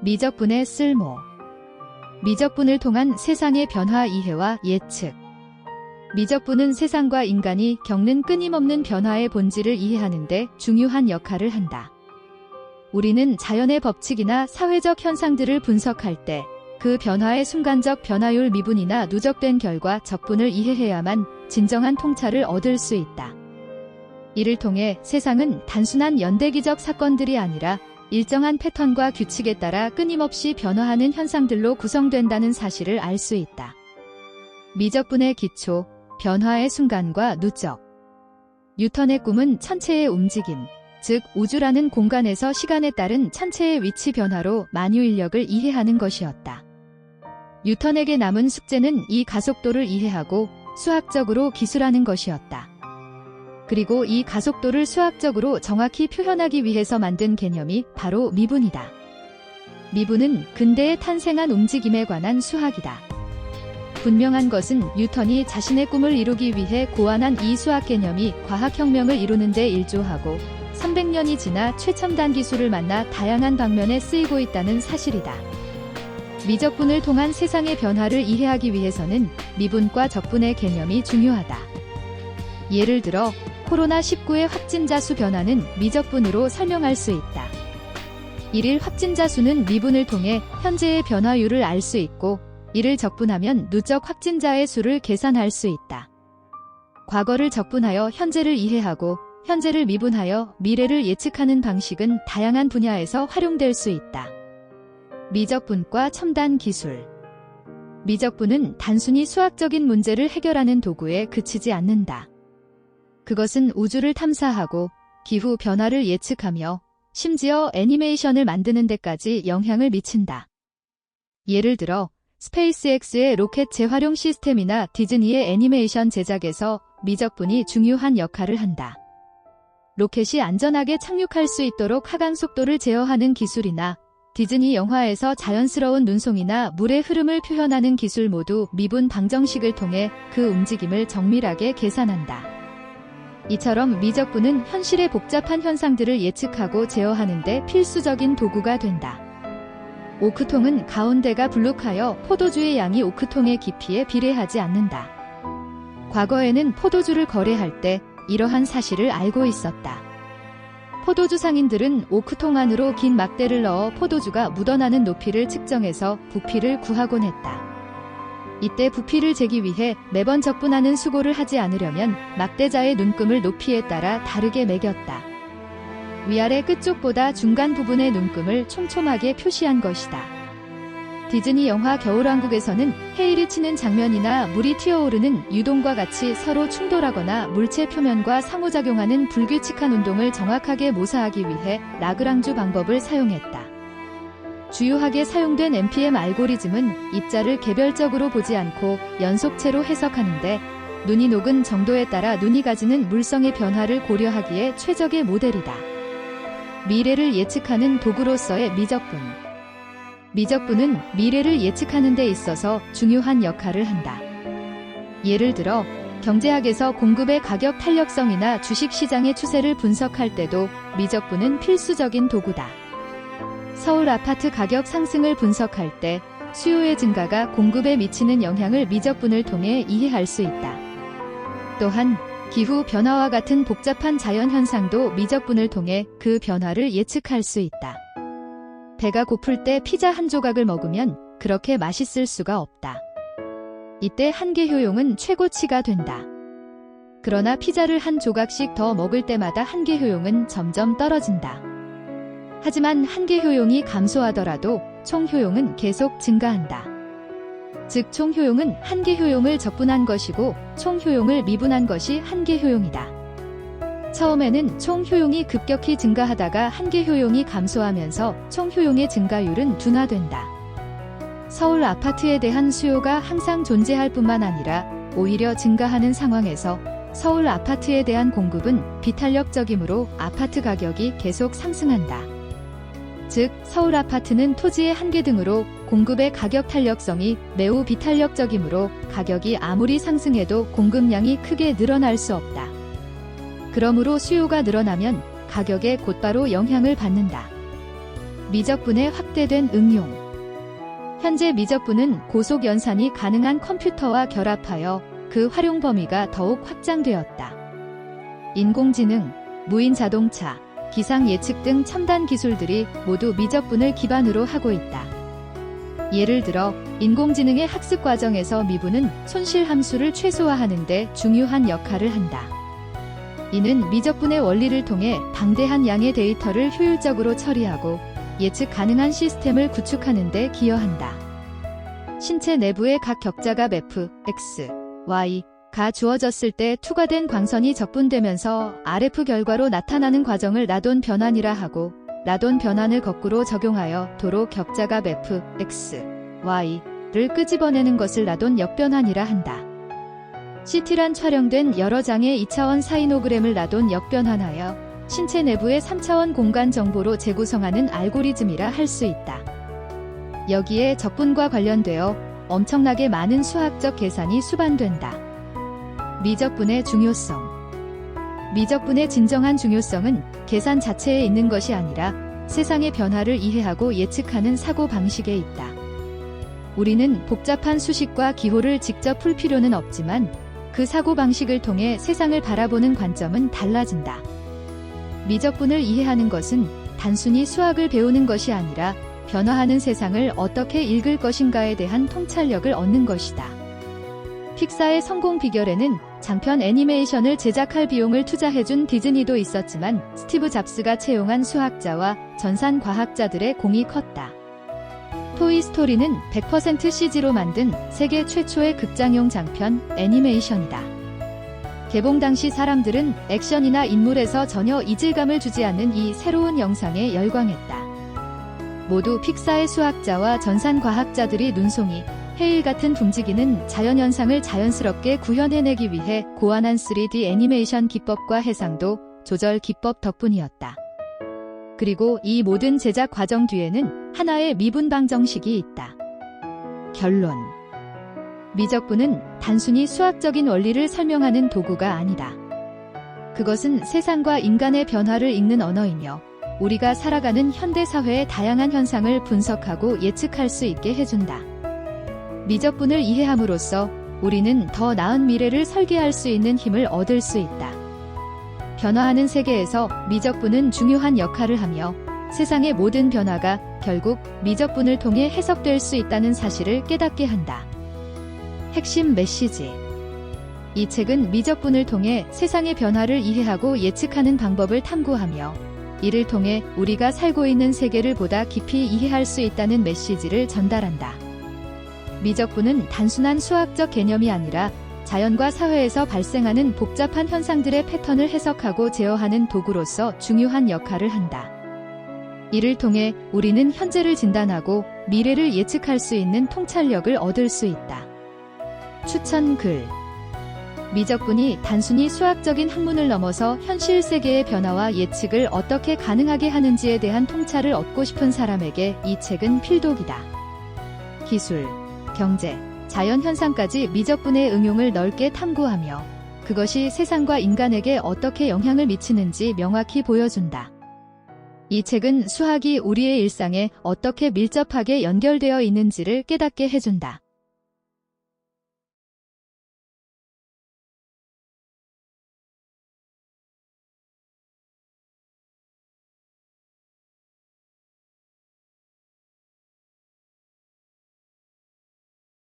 미적분의 쓸모. 미적분을 통한 세상의 변화 이해와 예측. 미적분은 세상과 인간이 겪는 끊임없는 변화의 본질을 이해하는 데 중요한 역할을 한다. 우리는 자연의 법칙이나 사회적 현상들을 분석할 때 그 변화의 순간적 변화율 미분이나 누적된 결과 적분을 이해해야만 진정한 통찰을 얻을 수 있다. 이를 통해 세상은 단순한 연대기적 사건들이 아니라 일정한 패턴과 규칙에 따라 끊임없이 변화하는 현상들로 구성된다는 사실을 알 수 있다. 미적분의 기초, 변화의 순간과 누적. 뉴턴의 꿈은 천체의 움직임, 즉 우주라는 공간에서 시간에 따른 천체의 위치 변화로 만유 인력을 이해하는 것이었다. 뉴턴에게 남은 숙제는 이 가속도를 이해하고 수학적으로 기술하는 것이었다. 그리고 이 가속도를 수학적으로 정확히 표현하기 위해서 만든 개념이 바로 미분이다. 미분은 근대에 탄생한 움직임에 관한 수학이다. 분명한 것은 뉴턴이 자신의 꿈을 이루기 위해 고안한 이 수학 개념이 과학혁명을 이루는 데 일조하고 300년이 지나 최첨단 기술을 만나 다양한 방면에 쓰이고 있다는 사실이다. 미적분을 통한 세상의 변화를 이해하기 위해서는 미분과 적분의 개념이 중요하다. 예를 들어 코로나19의 확진자 수 변화는 미적분으로 설명할 수 있다. 일일 확진자 수는 미분을 통해 현재의 변화율을 알 수 있고 이를 적분하면 누적 확진자의 수를 계산할 수 있다. 과거를 적분하여 현재를 이해하고 현재를 미분하여 미래를 예측하는 방식은 다양한 분야에서 활용될 수 있다. 미적분과 첨단 기술. 미적분은 단순히 수학적인 문제를 해결하는 도구에 그치지 않는다. 그것은 우주를 탐사하고 기후 변화를 예측하며 심지어 애니메이션을 만드는 데까지 영향을 미친다. 예를 들어 스페이스X의 로켓 재활용 시스템이나 디즈니의 애니메이션 제작에서 미적분이 중요한 역할을 한다. 로켓이 안전하게 착륙할 수 있도록 하강 속도를 제어하는 기술이나 디즈니 영화에서 자연스러운 눈송이나 물의 흐름을 표현하는 기술 모두 미분 방정식을 통해 그 움직임을 정밀하게 계산한다. 이처럼 미적분은 현실의 복잡한 현상들을 예측하고 제어하는 데 필수적인 도구가 된다. 오크통은 가운데가 불룩하여 포도주의 양이 오크통의 깊이에 비례하지 않는다. 과거에는 포도주를 거래할 때 이러한 사실을 알고 있었다. 포도주 상인들은 오크통 안으로 긴 막대를 넣어 포도주가 묻어나는 높이를 측정해서 부피를 구하곤 했다. 이때 부피를 재기 위해 매번 적분하는 수고를 하지 않으려면 막대자의 눈금을 높이에 따라 다르게 매겼다. 위아래 끝쪽보다 중간 부분의 눈금을 촘촘하게 표시한 것이다. 디즈니 영화 겨울왕국에서는 해일이 치는 장면이나 물이 튀어오르는 유동과 같이 서로 충돌하거나 물체 표면과 상호작용하는 불규칙한 운동을 정확하게 모사하기 위해 라그랑주 방법을 사용했다. 주요하게 사용된 MPM 알고리즘은 입자를 개별적으로 보지 않고 연속체로 해석하는데 눈이 녹은 정도에 따라 눈이 가지는 물성의 변화를 고려하기에 최적의 모델이다. 미래를 예측하는 도구로서의 미적분. 미적분은 미래를 예측하는 데 있어서 중요한 역할을 한다. 예를 들어 경제학에서 공급의 가격 탄력성이나 주식시장의 추세를 분석할 때도 미적분은 필수적인 도구다. 서울 아파트 가격 상승을 분석할 때 수요의 증가가 공급에 미치는 영향을 미적분을 통해 이해할 수 있다. 또한 기후 변화와 같은 복잡한 자연현상도 미적분을 통해 그 변화를 예측할 수 있다. 배가 고플 때 피자 한 조각을 먹으면 그렇게 맛있을 수가 없다. 이때 한계 효용은 최고치가 된다. 그러나 피자를 한 조각씩 더 먹을 때마다 한계 효용은 점점 떨어진다. 하지만 한계 효용이 감소하더라도 총 효용은 계속 증가한다. 즉 총 효용은 한계 효용을 적분한 것이고 총 효용을 미분한 것이 한계 효용이다. 처음에는 총 효용이 급격히 증가하다가 한계 효용이 감소하면서 총 효용의 증가율은 둔화된다. 서울 아파트에 대한 수요가 항상 존재할 뿐만 아니라 오히려 증가하는 상황에서 서울 아파트에 대한 공급은 비탄력적이므로 아파트 가격이 계속 상승한다. 즉, 서울 아파트는 토지의 한계 등으로 공급의 가격 탄력성이 매우 비탄력적이므로 가격이 아무리 상승해도 공급량이 크게 늘어날 수 없다. 그러므로 수요가 늘어나면 가격에 곧바로 영향을 받는다. 미적분의 확대된 응용. 현재 미적분은 고속 연산이 가능한 컴퓨터와 결합하여 그 활용 범위가 더욱 확장되었다. 인공지능, 무인 자동차, 기상 예측 등 첨단 기술들이 모두 미적분을 기반으로 하고 있다. 예를 들어 인공지능의 학습 과정에서 미분은 손실 함수를 최소화하는 데 중요한 역할을 한다. 이는 미적분의 원리를 통해 방대한 양의 데이터를 효율적으로 처리하고 예측 가능한 시스템을 구축하는 데 기여한다. 신체 내부의 각 격자값 F, X, Y가 주어졌을 때 투과된 광선이 적분되면서 RF 결과로 나타나는 과정을 라돈 변환이라 하고, 라돈 변환을 거꾸로 적용하여 도로 격자값 F, X, Y를 끄집어내는 것을 라돈 역변환이라 한다. CT란 촬영된 여러 장의 2차원 사이노그램을 라돈 역변환하여 신체 내부의 3차원 공간 정보로 재구성하는 알고리즘이라 할 수 있다. 여기에 적분과 관련되어 엄청나게 많은 수학적 계산이 수반된다. 미적분의 중요성. 미적분의 진정한 중요성은 계산 자체에 있는 것이 아니라 세상의 변화를 이해하고 예측하는 사고 방식에 있다. 우리는 복잡한 수식과 기호를 직접 풀 필요는 없지만 그 사고 방식을 통해 세상을 바라보는 관점은 달라진다. 미적분을 이해하는 것은 단순히 수학을 배우는 것이 아니라 변화하는 세상을 어떻게 읽을 것인가에 대한 통찰력을 얻는 것이다. 픽사의 성공 비결에는 장편 애니메이션을 제작할 비용을 투자해준 디즈니도 있었지만 스티브 잡스가 채용한 수학자와 전산 과학자들의 공이 컸다. 토이스토리는 100% CG로 만든 세계 최초의 극장용 장편 애니메이션이다. 개봉 당시 사람들은 액션이나 인물에서 전혀 이질감을 주지 않는 이 새로운 영상에 열광했다. 모두 픽사의 수학자와 전산 과학자들이 눈송이, 해일 같은 움직이는 자연현상을 자연스럽게 구현해내기 위해 고안한 3D 애니메이션 기법과 해상도 조절 기법 덕분이었다. 그리고 이 모든 제작 과정 뒤에는 하나의 미분 방정식이 있다. 결론. 미적분은 단순히 수학적인 원리를 설명하는 도구가 아니다. 그것은 세상과 인간의 변화를 읽는 언어이며 우리가 살아가는 현대 사회의 다양한 현상을 분석하고 예측할 수 있게 해준다. 미적분을 이해함으로써 우리는 더 나은 미래를 설계할 수 있는 힘을 얻을 수 있다. 변화하는 세계에서 미적분은 중요한 역할을 하며 세상의 모든 변화가 결국 미적분을 통해 해석될 수 있다는 사실을 깨닫게 한다. 핵심 메시지. 이 책은 미적분을 통해 세상의 변화를 이해하고 예측하는 방법을 탐구하며 이를 통해 우리가 살고 있는 세계를 보다 깊이 이해할 수 있다는 메시지를 전달한다. 미적분은 단순한 수학적 개념이 아니라 자연과 사회에서 발생하는 복잡한 현상들의 패턴을 해석하고 제어하는 도구로서 중요한 역할을 한다. 이를 통해 우리는 현재를 진단하고 미래를 예측할 수 있는 통찰력을 얻을 수 있다. 추천 글. 미적분이 단순히 수학적인 학문을 넘어서 현실 세계의 변화와 예측을 어떻게 가능하게 하는지에 대한 통찰을 얻고 싶은 사람에게 이 책은 필독이다. 기술, 경제, 자연 현상까지 미적분의 응용을 넓게 탐구하며 그것이 세상과 인간에게 어떻게 영향을 미치는지 명확히 보여준다. 이 책은 수학이 우리의 일상에 어떻게 밀접하게 연결되어 있는지를 깨닫게 해준다.